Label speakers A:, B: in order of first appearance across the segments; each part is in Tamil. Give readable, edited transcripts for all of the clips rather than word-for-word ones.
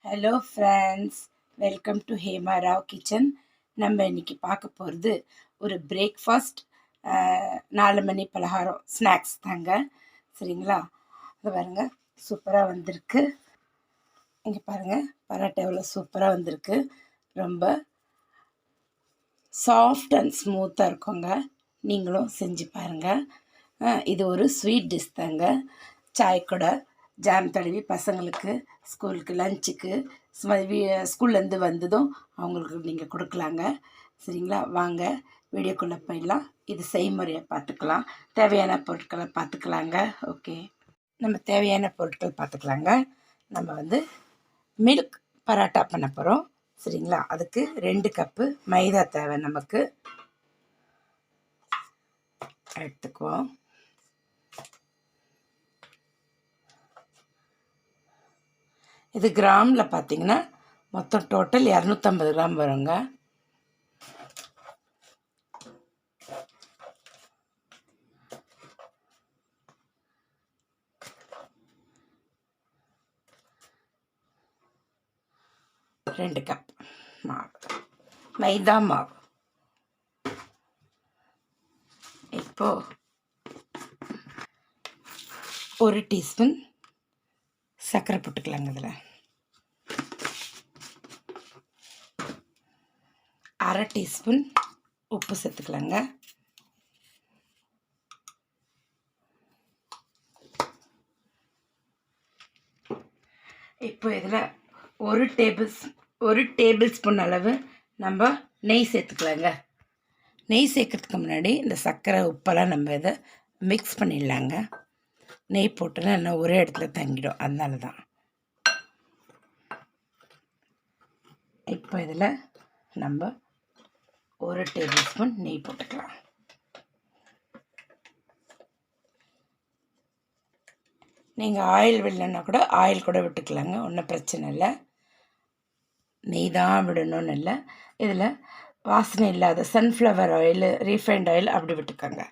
A: Hello friends, welcome to Hema Rao kitchen. நம்ம இன்னைக்கு பார்க்க போகிறது ஒரு பிரேக்ஃபாஸ்ட் 4 மணி பலகாரம் ஸ்நாக்ஸ் தாங்க. சரிங்களா? அது பாருங்க, சூப்பராக வந்திருக்கு. இங்கே பாருங்கள், பரோட்டா எவ்வளோ சூப்பராக வந்திருக்கு. ரொம்ப சாஃப்ட் அண்ட் ஸ்மூத்தாக இருக்குங்க. நீங்களும் செஞ்சு பாருங்கள். இது ஒரு ஸ்வீட் டிஷ் தாங்க. சாய் கூட ஜாம் தடவி பசங்களுக்கு ஸ்கூலுக்கு லஞ்சுக்கு ஸ்கூல்லேருந்து வந்ததும் அவங்களுக்கு நீங்கள் கொடுக்கலாங்க. சரிங்களா? வாங்க வீடியோக்குள்ளே போயிடலாம். இது செய்முறையை பார்த்துக்கலாம். தேவையான பொருட்களை பார்த்துக்கலாங்க. ஓகே, நம்ம தேவையான பொருட்கள் பார்த்துக்கலாங்க. நம்ம மில்க் பரோட்டா பண்ண போகிறோம். சரிங்களா? அதுக்கு 2 கப்பு மைதா தேவை. நமக்கு எடுத்துக்குவோம். இது கிராமில் பார்த்தீங்கன்னா மொத்தம் டோட்டல் 250 கிராம் வருங்க. ரெண்டு கப் மாவு, மைதா மாவு. இப்போ 1 டீஸ்பூன் சர்க்கரை போட்டுக்கலாங்க. இதில் 1/2 டீஸ்பூன் உப்பு சேர்த்துக்கலாங்க. இப்போ இதில் 1 டேபிள் ஸ்பூன் அளவு நம்ம நெய் சேர்த்துக்கலாங்க. நெய் சேர்க்கறதுக்கு முன்னாடி இந்த சர்க்கரை உப்பெல்லாம் நம்ம இதை மிக்ஸ் பண்ணிடலாங்க. நெய் போட்டோன்னா என்ன ஒரே இடத்துல தங்கிடும், அதனால தான். இப்போ இதில் நம்ம 1 டேபிள் ஸ்பூன் நெய் போட்டுக்கலாம். நீங்கள் ஆயில் விடலைன்னா கூட ஆயில் கூட விட்டுக்கலாங்க, ஒன்றும் பிரச்சனை இல்லை. நெய் தான் விடணும்னு இல்லை. இதில் வாசனை இல்லாத சன்ஃப்ளவர் ஆயில், ரீஃபைண்ட் ஆயில் அப்படி விட்டுக்கோங்க.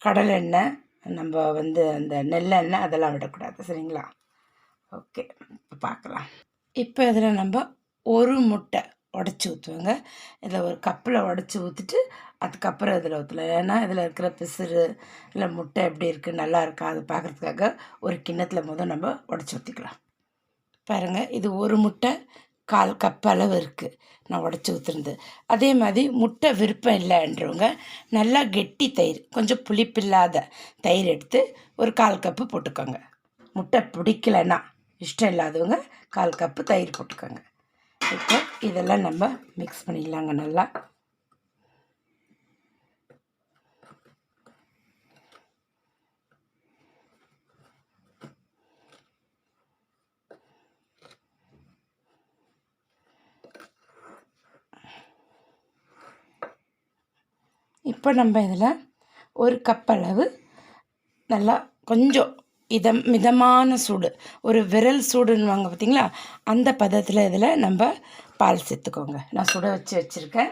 A: கடலை எண்ணெய், நம்ம அந்த நெல்லெண்ணெய் அதெல்லாம் விடக்கூடாது. சரிங்களா? ஓகே, இப்போ பார்க்கலாம். இப்போ இதில் நம்ம 1 முட்டை உடச்சி ஊற்றுவோங்க. இதில் ஒரு கப்பில் உடச்சி ஊற்றிட்டு அதுக்கப்புறம் இதில் ஊற்றலாம். ஏன்னா இதில் இருக்கிற பிசுறு இல்லை முட்டை எப்படி இருக்குது, நல்லா இருக்கா, அது பார்க்குறதுக்காக ஒரு கிண்ணத்தில் நம்ம உடச்சி ஊற்றிக்கலாம். பாருங்கள், இது 1 முட்டை 1/4 கப் அளவு இருக்குது நான் உடச்சி ஊற்றுறது. அதே மாதிரி முட்டை விருப்பம் இல்லைன்றவங்க நல்லா கெட்டி தயிர், கொஞ்சம் புளிப்பில்லாத தயிர் எடுத்து ஒரு 1/4 கப்பு போட்டுக்கோங்க. முட்டை பிடிக்கலைன்னா, இஷ்டம் இல்லாதவங்க 1/4 கப்பு தயிர் போட்டுக்கோங்க. இப்போ இதெல்லாம் நம்ம மிக்ஸ் பண்ணிடலாங்க நல்லா. இப்போ நம்ம இதில் 1 கப் அளவு நல்லா கொஞ்சம் மிதமான சூடு, ஒரு விரல் சூடுன்னுவாங்க பார்த்தீங்களா, அந்த பதத்தில் இதில் நம்ம பால் சேர்த்துக்கோங்க. நான் சுட வச்சுருக்கேன்.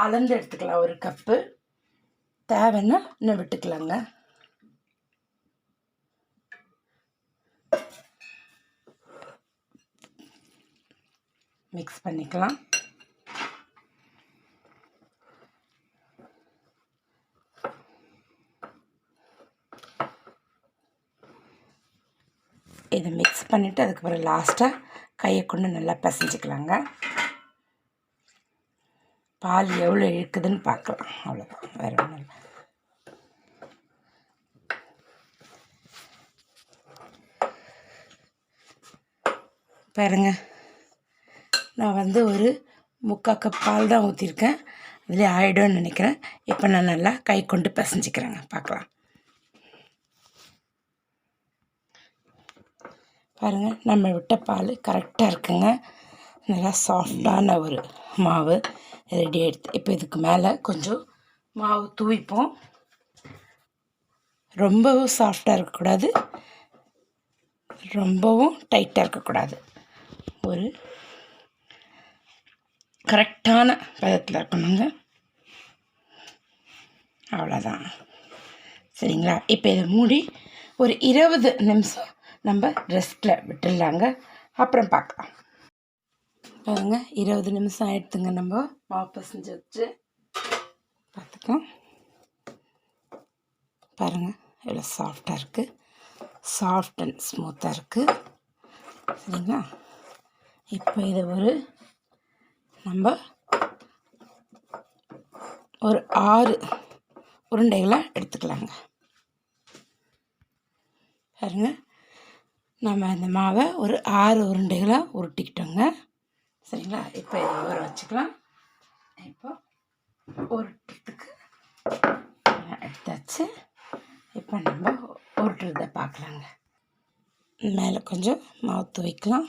A: அளந்து எடுத்துக்கலாம். 1 கப்பு தேவைன்னா இன்னும் விட்டுக்கலாங்க. மிக்ஸ் பண்ணிக்கலாம். இதை மிக்ஸ் பண்ணிவிட்டு அதுக்கப்புறம் லாஸ்ட்டாக கையை கொண்டு நல்லா பிசைஞ்சிக்கலாங்க. பால் எவ்வளோ இழுக்குதுன்னு பார்க்கலாம், அவ்வளோதான், வேறு ஒன்றும் இல்லை. பாருங்க, நான் ஒரு 3/4 கப் பால் தான் ஊற்றிருக்கேன். அதிலே ஆகிடும்னு நினைக்கிறேன். இப்போ நான் நல்லா கை கொண்டு பிசைஞ்சிக்கிறேங்க, பார்க்கலாம். பாருங்கள், நம்ம விட்ட பால் கரெக்டாக இருக்குங்க. நல்லா சாஃப்டான ஒரு மாவு ரெடி ஆகிடுது. இப்போ இதுக்கு மேலே கொஞ்சம் மாவு தூவிப்போம். ரொம்பவும் சாஃப்டாக இருக்கக்கூடாது, ரொம்பவும் டைட்டாக இருக்கக்கூடாது. ஒரு கரெக்டான பதத்தில் இருக்கணுங்க. அவ்வளோதான். சரிங்களா? இப்போ இதை மூடி ஒரு 20 நிமிஷம் நம்ம ரெஸ்ட்டில் விட்டுடலாங்க. அப்புறம் பார்க்கலாம். பாருங்க 20 நிமிஷம் ஆயிடுத்துங்க. நம்ம மாவு பசஞ்சு வச்சு பார்த்துக்கலாம். பாருங்கள் எவ்வளோ சாஃப்டாக இருக்குது, சாஃப்ட் அண்ட் ஸ்மூத்தாக இருக்குது. சரிங்களா? இப்போ இதை நம்ம ஒரு 6 உருண்டைகளாக எடுத்துக்கலாங்க. பாருங்க நம்ம அந்த மாவை ஒரு 6 உருண்டைகளாக உருட்டிக்கிட்டோங்க. சரிங்களா? இப்போ இதை ஊற வச்சுக்கலாம். இப்போ உருட்டுறதுக்கு எடுத்தாச்சு. இப்போ நம்ம உருட்டுறதை பார்க்கலாங்க. மேலே கொஞ்சம் மாவு தூவிக்கலாம்.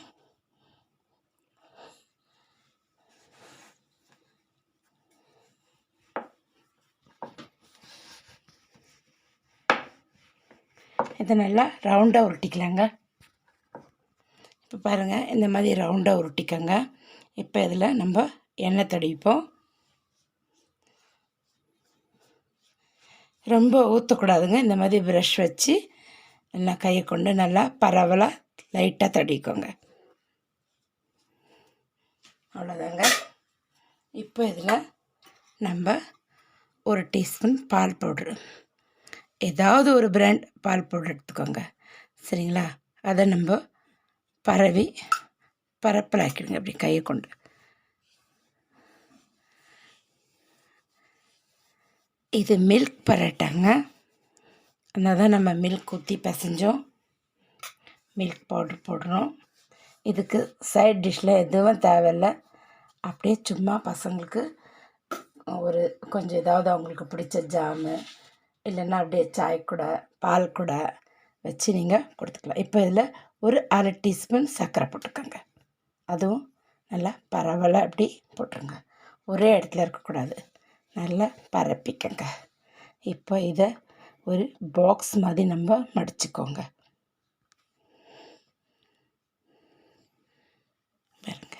A: இதை நல்லா ரவுண்டாக உருட்டிக்கலாங்க. இப்போ பாருங்கள் இந்த மாதிரி ரவுண்டாக உருட்டிக்கோங்க. இப்போ இதில் நம்ம எண்ணெய் தடவிப்போம். ரொம்ப ஊற்றக்கூடாதுங்க. இந்த மாதிரி ப்ரஷ் வச்சு நல்லா கையை கொண்டு நல்லா பரவலாக லைட்டாக தடவிக்கோங்க. அவ்வளோதாங்க. இப்போ இதில் நம்ம 1 டீஸ்பூன் பால் பவுட்ரு, ஏதாவது ஒரு பிராண்ட் பால் பவுடர் எடுத்துக்கோங்க. சரிங்களா? அதை நம்ம பரப்பலாக்கிடுங்க அப்படி கையை கொண்டு. இது மில்க் பரோட்டாங்க. அதனால் தான் நம்ம மில்க் ஊற்றி பிசைஞ்சோம். மில்க் பவுட்ரு போடுறோம். இதுக்கு சைட் டிஷ்ஷில் எதுவும் தேவையில்லை. அப்படியே சும்மா பசங்களுக்கு ஒரு கொஞ்சம் ஏதாவது அவங்களுக்கு பிடிச்ச ஜாமு இல்லைன்னா அப்படியே சாய் கூட பால் கூட வச்சு நீங்கள் கொடுத்துக்கலாம். இப்போ இதில் ஒரு 1/2 டீஸ்பூன் சர்க்கரை போட்டுக்கோங்க. அதுவும் நல்லா பரவலாக அப்படி போட்டுருங்க. ஒரே இடத்துல இருக்கக்கூடாது. நல்லா பரப்பிக்கங்க. இப்போ இதை ஒரு பாக்ஸ் மாதிரி நம்ம மடிச்சுக்கோங்க. பாருங்க.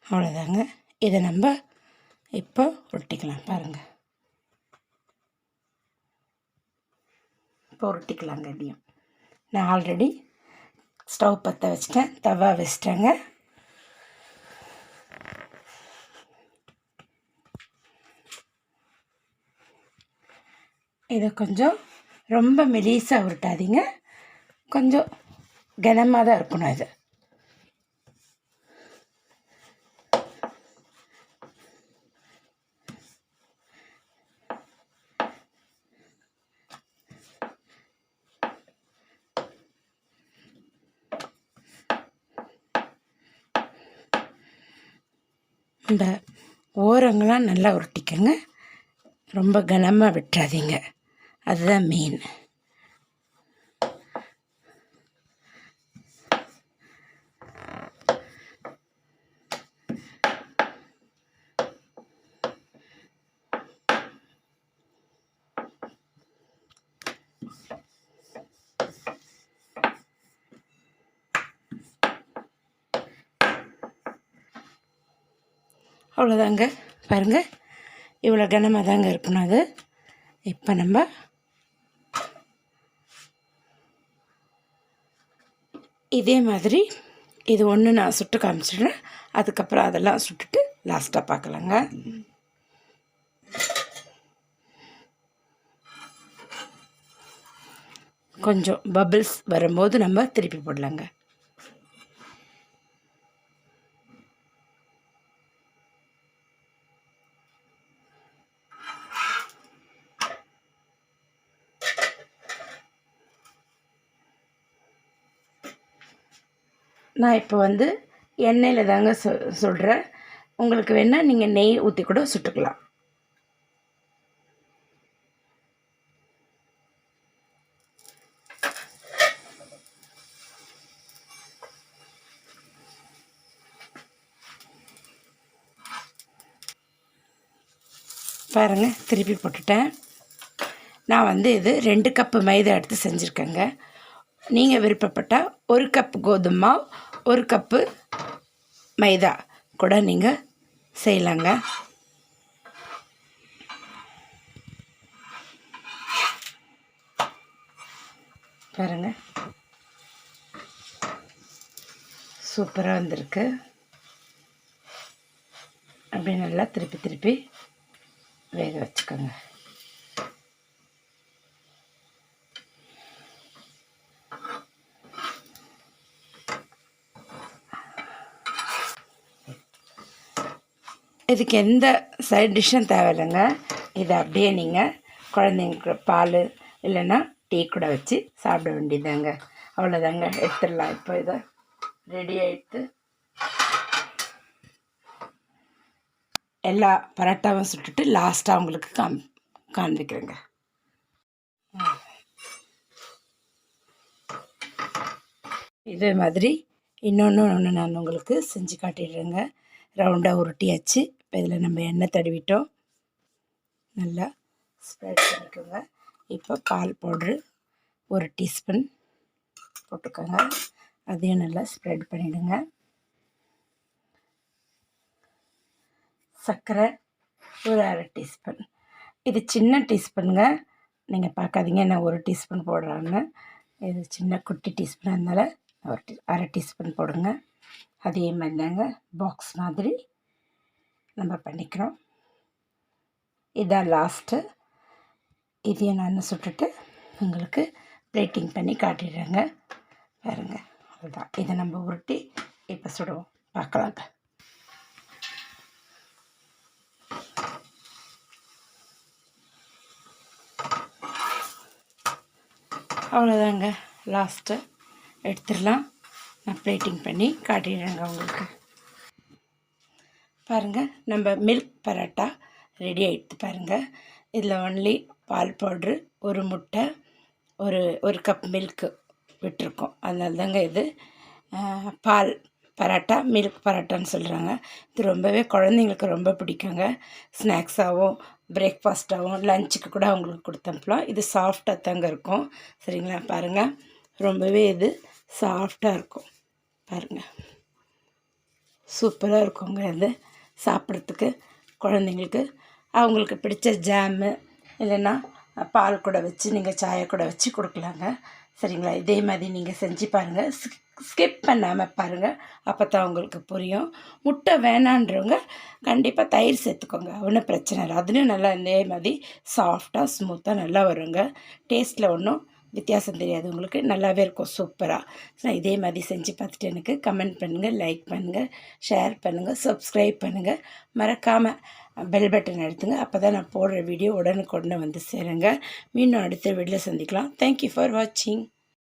A: அவ்வளோதாங்க. இதை நம்ம இப்போ உருட்டிக்கலாம். பாருங்கள், இப்போ உருட்டிக்கலாங்க. இதையும் நான் ஆல்ரெடி ஸ்டவ் பற்ற வச்சிட்டேன், தவா வச்சிட்டேங்க. இதை கொஞ்சம் ரொம்ப மெலிசாக உருட்டாதீங்க, கொஞ்சம் கனமாக தான் இருக்கணும். இது இந்த ஓரங்கள்லாம் நல்லா உருட்டிக்கங்க, ரொம்ப கனமாக விட்டுறாதீங்க. அதுதான் மெயின். அவ்வளோதாங்க. பாருங்கள், இவ்வளோ கனமாக தாங்க இருக்கணும் அது. இப்போ நம்ம இதே மாதிரி இது ஒன்று நான் சுட்டு காமிச்சிடுறேன். அதுக்கப்புறம் அதெல்லாம் சுட்டுட்டு லாஸ்ட்டாக பார்க்கலாங்க. கொஞ்சம் பபிள்ஸ் வரும்போது நம்ம திருப்பி போடலாங்க. நான் இப்போ எண்ணெயில் தாங்க சுடுறேன். உங்களுக்கு வேணால் நீங்கள் நெய் ஊற்றி கூட சுட்டுக்கலாம். பாருங்கள், திருப்பி போட்டுட்டேன். நான் இது 2 கப்பு மைதா எடுத்து செஞ்சுருக்கேங்க. நீங்கள் விருப்பப்பட்டால் 1 கப்பு கோதுமை மாவு 1 கப்பு மைதா கூட நீங்கள் செய்யலாங்க. பாருங்கள், சூப்பராக வந்திருக்கு. அப்படி நல்லா திருப்பி திருப்பி வேக வச்சுக்கோங்க. இதுக்கு எந்த சைட் டிஷ்ஷும் தேவையில்லைங்க. இதை அப்படியே நீங்கள் குழந்தைங்களுக்கு பால் இல்லைன்னா டீ கூட வச்சு சாப்பிட வேண்டியதாங்க. அவ்வளோதாங்க, எடுத்துடலாம். இப்போ இதை ரெடி ஆகிடுத்து. எல்லா பரோட்டாவும் சுட்டுட்டு லாஸ்ட்டாக உங்களுக்கு காண்பிக்கிறேங்க. இதே மாதிரி இன்னொன்று நான் உங்களுக்கு செஞ்சு காட்டிடுறேங்க. ரவுண்டாக உருட்டியாச்சு. இப்போ இதில் நம்ம எண்ணெய் தடவிட்டோம். நல்லா ஸ்ப்ரெட் பண்ணிக்கோங்க. இப்போ பால் பவுட்ரு 1 டீஸ்பூன் போட்டுக்கோங்க. அதையும் நல்லா ஸ்ப்ரெட் பண்ணிவிடுங்க. சர்க்கரை ஒரு 1/2 டீஸ்பூன். இது சின்ன டீஸ்பூனுங்க, நீங்கள் பார்க்காதீங்க நான் 1 டீஸ்பூன் போடுறான்னு. இது சின்ன குட்டி டீஸ்பூன், அதனால் 1/2 டீஸ்பூன் போடுங்க. அதே மாதிரி தாங்க பாக்ஸ் மாதிரி நம்ம பண்ணிக்கிறோம். இதான் லாஸ்ட்டு. இதையும் நான் சுட்டுட்டு உங்களுக்கு பிளேட்டிங் பண்ணி காட்டிடுறேங்க. பாருங்க, அதுதான். இதை நம்ம உருட்டி இப்போ சுடுவோம், பார்க்கலாங்க. அவ்வளோதாங்க, லாஸ்ட்டு எடுத்துடலாம். நான் பிளேட்டிங் பண்ணி காட்டிடுறேங்க உங்களுக்கு. பாருங்கள், நம்ம மில்க் பரோட்டா ரெடி ஆகிடுது பாருங்கள். இதில் ஒன்லி பால் பவுட்ரு, ஒரு முட்டை, ஒரு கப் மில்க்கு விட்டுருக்கோம். அதனால தாங்க இது பால் பரோட்டா, மில்க் பரோட்டான்னு சொல்கிறாங்க. இது ரொம்பவே குழந்தைங்களுக்கு ரொம்ப பிடிக்குங்க. ஸ்நாக்ஸாகவும் பிரேக்ஃபாஸ்ட்டாகவும் லஞ்சுக்கு கூட அவங்களுக்கு கொடுத்தனுப்பலாம். இது சாஃப்டாக தாங்க இருக்கும். சரிங்களா? பாருங்கள், ரொம்பவே இது சாஃப்டாக இருக்கும். பாருங்கள், சூப்பராக இருக்குங்க. இது சாப்பிட்றதுக்கு குழந்தைங்களுக்கு அவங்களுக்கு பிடிச்ச ஜாமு இல்லைன்னா பால் கூட வச்சு நீங்கள் சாயை கூட வச்சு கொடுக்கலாங்க. சரிங்களா? இதே மாதிரி நீங்கள் செஞ்சு பாருங்கள். ஸ்கிப் பண்ணாமல் பாருங்கள், அப்போ தான் உங்களுக்கு புரியும். முட்டை வேணான்றவங்க கண்டிப்பாக தயிர் சேர்த்துக்கோங்க, ஒன்றும் பிரச்சனை இல்லை. அதுலேயும் நல்லா இதே மாதிரி சாஃப்டாக ஸ்மூத்தாக நல்லா வருங்க. டேஸ்ட்டில் ஒன்றும் வித்தியாசம் தெரியாது உங்களுக்கு, நல்லாவே இருக்கும் சூப்பராக. நான் இதே மாதிரி செஞ்சு பார்த்துட்டு எனக்கு கமெண்ட் பண்ணுங்கள், லைக் பண்ணுங்கள், ஷேர் பண்ணுங்கள், சப்ஸ்கிரைப் பண்ணுங்கள். மறக்காமல் பெல் பட்டன் அழுத்துங்க. அப்போ தான் நான் போடுற வீடியோ உடனுக்குடனே வந்து சேருங்க. மீண்டும் அடுத்த வீடியோவில் சந்திக்கலாம். தேங்க்யூ ஃபார் வாட்சிங்.